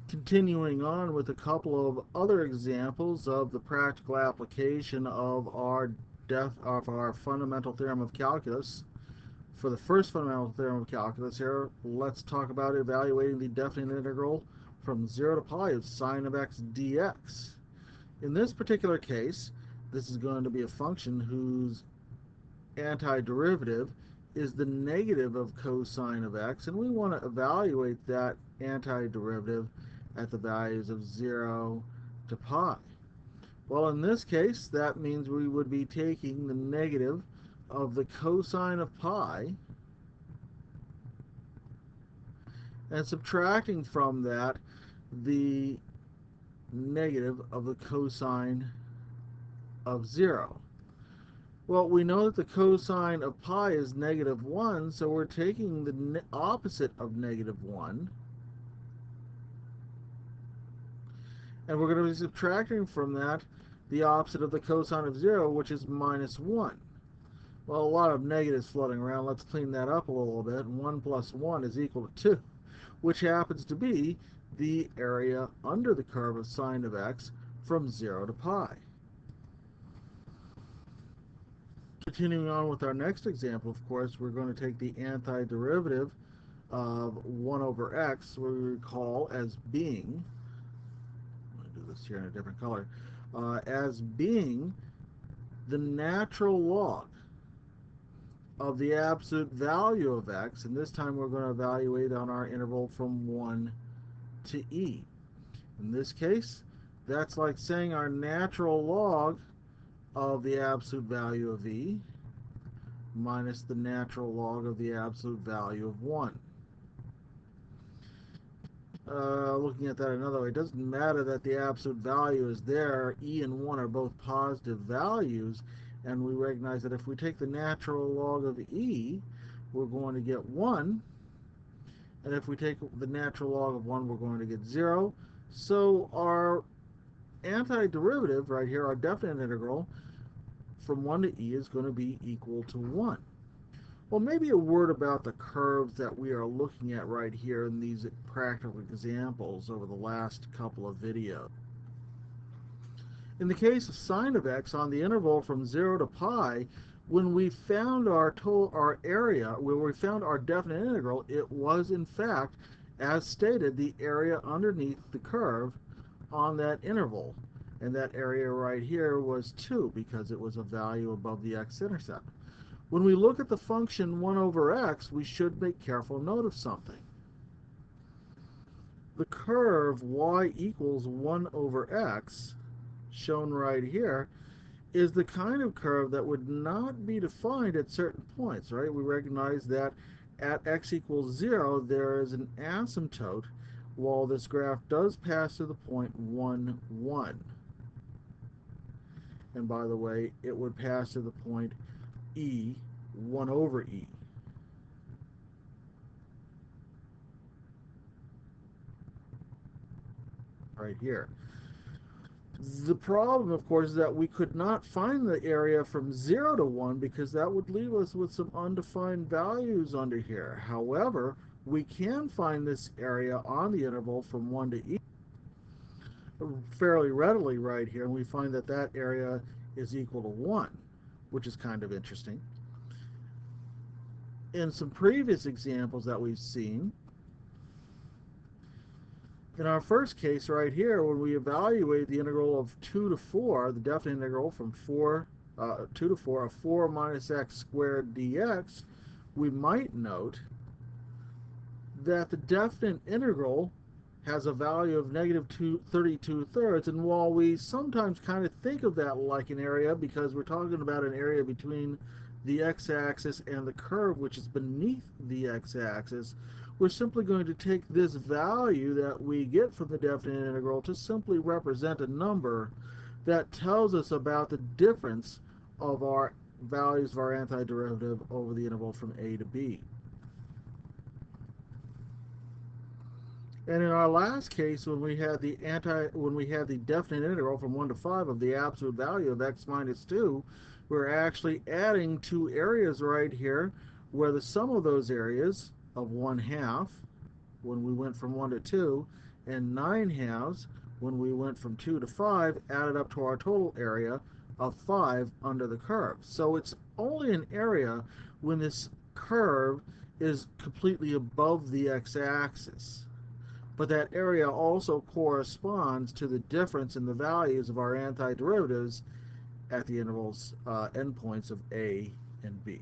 Continuing on with a couple of other examples of the practical application of our fundamental theorem of calculus. For the first fundamental theorem of calculus here, let's talk about evaluating the definite integral from 0 to pi of sine of x dx. In this particular case, this is going to be a function whose antiderivative is the negative of cosine of x, and we want to evaluate that antiderivative at the values of 0 to pi. Well, in this case, that means we would be taking the negative of the cosine of pi and subtracting from that the negative of the cosine of 0. Well, we know that the cosine of pi is negative 1, so we're taking the opposite of negative 1, and we're going to be subtracting from that the opposite of the cosine of 0, which is minus 1. Well, a lot of negatives floating around. Let's clean that up a little bit. 1 plus 1 is equal to 2, which happens to be the area under the curve of sine of x from 0 to pi. Continuing on with our next example, of course, we're going to take the antiderivative of 1 over x, we recall as being, I'm going to do this here in a different color, as being the natural log of the absolute value of x, and this time we're going to evaluate on our interval from 1 to e. In this case, that's like saying our natural log of the absolute value of e minus the natural log of the absolute value of 1. Looking at that another way, it doesn't matter that the absolute value is there. E and 1 are both positive values, and we recognize that if we take the natural log of e, we're going to get 1, and if we take the natural log of 1, we're going to get 0. So our antiderivative right here, our definite integral from 1 to e, is going to be equal to 1. Well, maybe a word about the curves that we are looking at right here in these practical examples over the last couple of videos. In the case of sine of x on the interval from 0 to pi, when we found our area, when we found our definite integral, it was in fact, as stated, the area underneath the curve on that interval. And that area right here was 2 because it was a value above the x-intercept. When we look at the function 1 over x, we should make careful note of something. The curve y equals 1 over x, shown right here, is the kind of curve that would not be defined at certain points, right? We recognize that at x equals 0, there is an asymptote, while this graph does pass through the point 1, 1. And by the way, it would pass through the point e, 1 over e. Right here. The problem, of course, is that we could not find the area from 0 to 1 because that would leave us with some undefined values under here. However, we can find this area on the interval from 1 to e fairly readily right here, and we find that that area is equal to 1, which is kind of interesting. In some previous examples that we've seen, in our first case right here, when we evaluate the integral of 2 to 4, the definite integral from 2 to 4 of 4 minus x squared dx, we might note that the definite integral has a value of negative 32 thirds, and while we sometimes kind of think of that like an area because we're talking about an area between the x-axis and the curve which is beneath the x-axis, we're simply going to take this value that we get from the definite integral to simply represent a number that tells us about the difference of our values of our antiderivative over the interval from a to b. And in our last case, when we had the definite integral from 1 to 5 of the absolute value of x minus 2, we're actually adding two areas right here where the sum of those areas of 1/2 when we went from 1 to 2, and 9 halves when we went from 2 to 5, added up to our total area of 5 under the curve. So it's only an area when this curve is completely above the x-axis. But that area also corresponds to the difference in the values of our antiderivatives at the intervals endpoints of A and B.